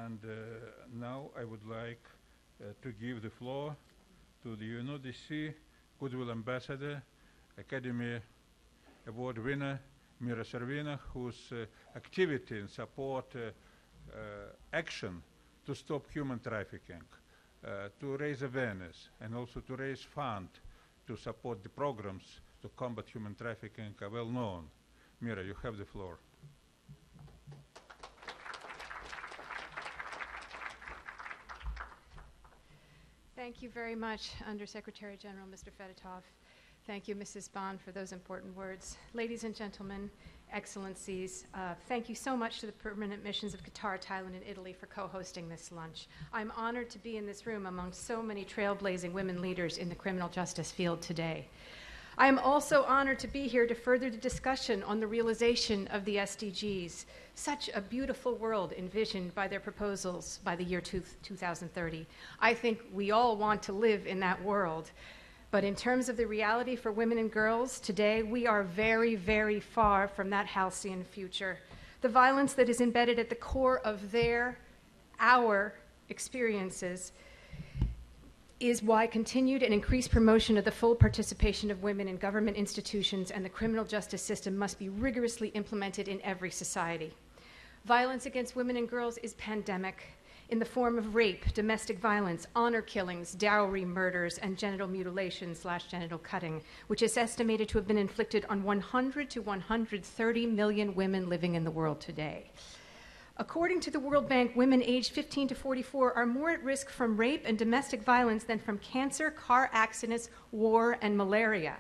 And now I would like to give the floor to the UNODC Goodwill Ambassador, Academy Award winner, Mira Sorvino, whose activity and support action to stop human trafficking, to raise awareness, and also to raise funds to support the programs to combat human trafficking are well known. Mira, you have the floor. Thank you very much, Undersecretary General Mr. Fedotov. Thank you, Mrs. Bond, for those important words. Ladies and gentlemen, excellencies, thank you so much to the permanent missions of Qatar, Thailand, and Italy for co-hosting this lunch. I'm honored to be in this room among so many trailblazing women leaders in the criminal justice field today. I am also honored to be here to further the discussion on the realization of the SDGs, such a beautiful world envisioned by their proposals by the year 2030. I think we all want to live in that world. But in terms of the reality for women and girls today, we are very, very far from that halcyon future. The violence that is embedded at the core of our experiences is why continued and increased promotion of the full participation of women in government institutions and the criminal justice system must be rigorously implemented in every society. Violence against women and girls is pandemic in the form of rape, domestic violence, honor killings, dowry murders, and genital mutilation / genital cutting, which is estimated to have been inflicted on 100 to 130 million women living in the world today. According to the World Bank, women aged 15 to 44 are more at risk from rape and domestic violence than from cancer, car accidents, war, and malaria.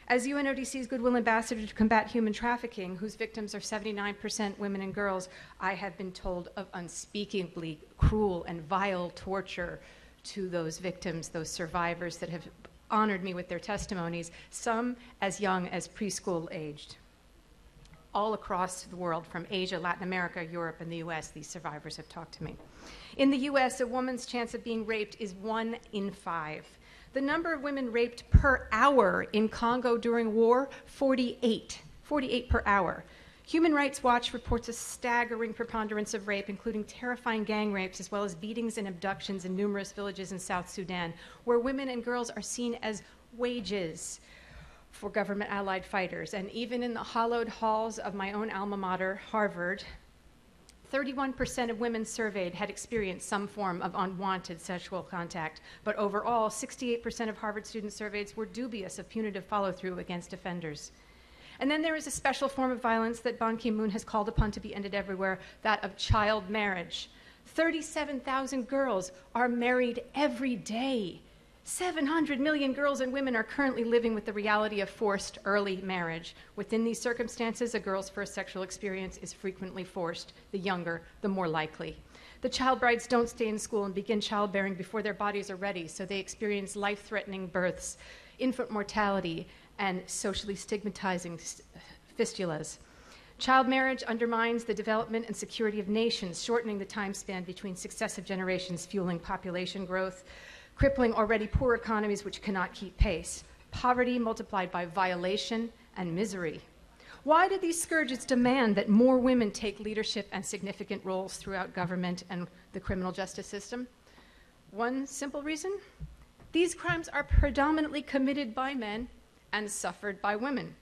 As UNODC's Goodwill Ambassador to combat human trafficking, whose victims are 79% women and girls, I have been told of unspeakably cruel and vile torture to those victims, those survivors that have honored me with their testimonies, some as young as preschool aged. All across the world, from Asia, Latin America, Europe, and the US, these survivors have talked to me. In the US, a woman's chance of being raped is 1 in 5. The number of women raped per hour in Congo during war, 48 per hour. Human Rights Watch reports a staggering preponderance of rape, including terrifying gang rapes, as well as beatings and abductions in numerous villages in South Sudan, where women and girls are seen as wages for government allied fighters. And even in the hallowed halls of my own alma mater, Harvard, 31% of women surveyed had experienced some form of unwanted sexual contact, but overall, 68% of Harvard students surveyed were dubious of punitive follow-through against offenders. And then there is a special form of violence that Ban Ki-moon has called upon to be ended everywhere, that of child marriage. 37,000 girls are married every day. 700 million girls and women are currently living with the reality of forced early marriage. Within these circumstances, a girl's first sexual experience is frequently forced. The younger, the more likely. The child brides don't stay in school and begin childbearing before their bodies are ready, so they experience life-threatening births, infant mortality, and socially stigmatizing fistulas. Child marriage undermines the development and security of nations, shortening the time span between successive generations, fueling population growth, crippling already poor economies which cannot keep pace, poverty multiplied by violation and misery. Why did these scourges demand that more women take leadership and significant roles throughout government and the criminal justice system? One simple reason: these crimes are predominantly committed by men and suffered by women.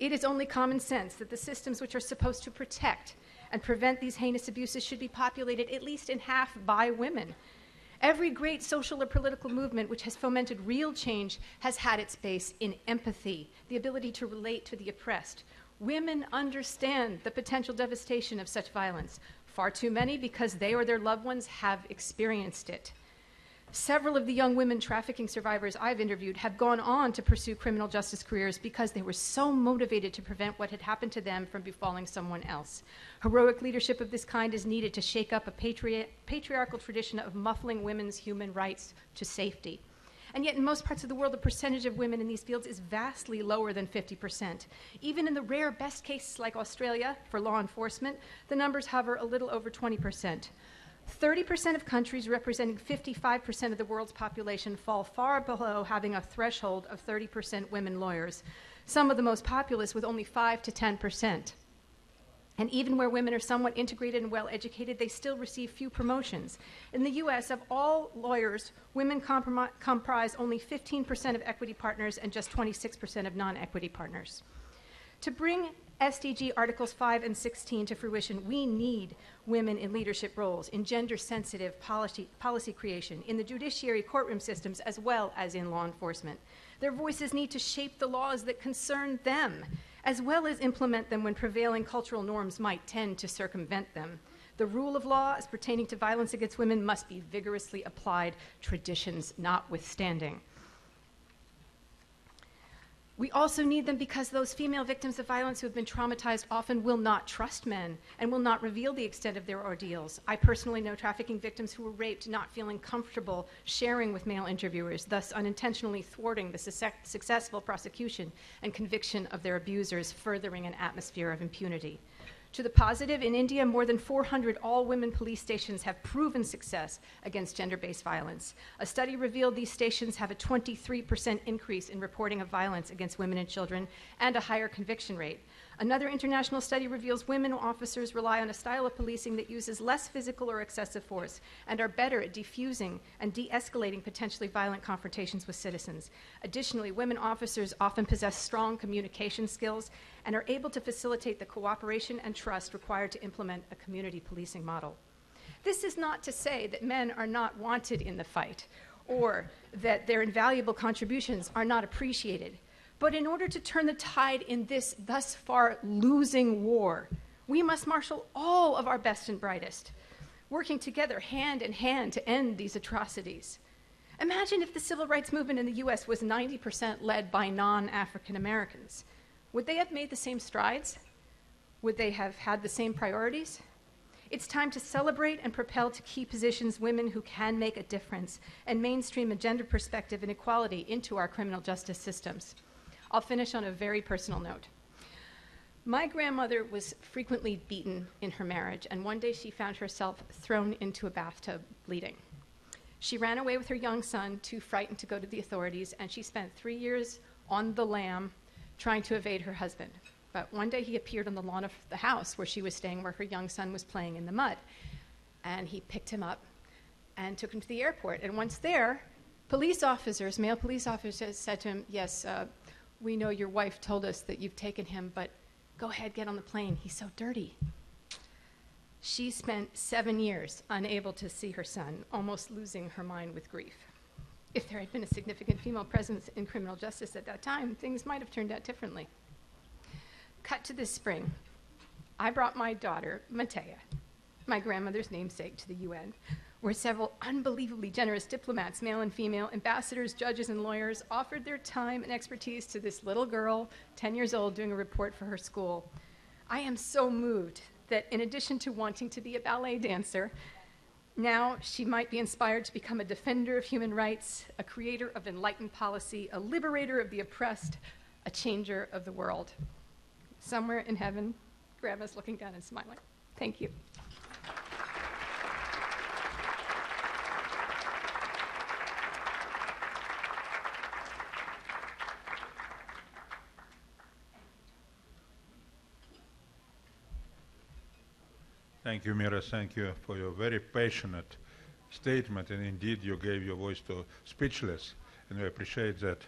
It is only common sense that the systems which are supposed to protect and prevent these heinous abuses should be populated at least in half by women. Every great social or political movement which has fomented real change has had its base in empathy, the ability to relate to the oppressed. Women understand the potential devastation of such violence. Far too many, because they or their loved ones have experienced it. Several of the young women trafficking survivors I've interviewed have gone on to pursue criminal justice careers because they were so motivated to prevent what had happened to them from befalling someone else. Heroic leadership of this kind is needed to shake up a patriarchal tradition of muffling women's human rights to safety. And yet in most parts of the world, the percentage of women in these fields is vastly lower than 50%. Even in the rare best cases like Australia for law enforcement, the numbers hover a little over 20%. 30% of countries representing 55% of the world's population fall far below having a threshold of 30% women lawyers, some of the most populous with only 5 to 10%. And even where women are somewhat integrated and well-educated, they still receive few promotions. In the US, of all lawyers, women comprise only 15% of equity partners and just 26% of non-equity partners. To bring SDG Articles 5 and 16 to fruition, we need women in leadership roles, in gender-sensitive policy creation, in the judiciary courtroom systems, as well as in law enforcement. Their voices need to shape the laws that concern them, as well as implement them when prevailing cultural norms might tend to circumvent them. The rule of law as pertaining to violence against women must be vigorously applied, traditions notwithstanding. We also need them because those female victims of violence who have been traumatized often will not trust men and will not reveal the extent of their ordeals. I personally know trafficking victims who were raped not feeling comfortable sharing with male interviewers, thus unintentionally thwarting the successful prosecution and conviction of their abusers, furthering an atmosphere of impunity. To the positive, in India, more than 400 all-women police stations have proven success against gender-based violence. A study revealed these stations have a 23% increase in reporting of violence against women and children and a higher conviction rate. Another international study reveals women officers rely on a style of policing that uses less physical or excessive force and are better at defusing and de-escalating potentially violent confrontations with citizens. Additionally, women officers often possess strong communication skills and are able to facilitate the cooperation and trust required to implement a community policing model. This is not to say that men are not wanted in the fight or that their invaluable contributions are not appreciated. But in order to turn the tide in this thus far losing war, we must marshal all of our best and brightest, working together hand in hand to end these atrocities. Imagine if the civil rights movement in the US was 90% led by non-African Americans. Would they have made the same strides? Would they have had the same priorities? It's time to celebrate and propel to key positions women who can make a difference and mainstream a gender perspective and equality into our criminal justice systems. I'll finish on a very personal note. My grandmother was frequently beaten in her marriage, and one day she found herself thrown into a bathtub bleeding. She ran away with her young son, too frightened to go to the authorities, and she spent 3 years on the lam trying to evade her husband. But one day he appeared on the lawn of the house where she was staying, where her young son was playing in the mud. And he picked him up and took him to the airport. And once there, police officers, male police officers, said to him, yes, we know your wife told us that you've taken him, but go ahead, get on the plane. He's so dirty. She spent 7 years unable to see her son, almost losing her mind with grief. If there had been a significant female presence in criminal justice at that time, things might have turned out differently. Cut to this spring. I brought my daughter, Matea, my grandmother's namesake, to the UN, where several unbelievably generous diplomats, male and female, ambassadors, judges, and lawyers offered their time and expertise to this little girl, 10 years old, doing a report for her school. I am so moved that in addition to wanting to be a ballet dancer, now she might be inspired to become a defender of human rights, a creator of enlightened policy, a liberator of the oppressed, a changer of the world. Somewhere in heaven, Grandma's looking down and smiling. Thank you. Thank you, Mira. Thank you for your very passionate statement, and indeed you gave your voice to speechless, and we appreciate that.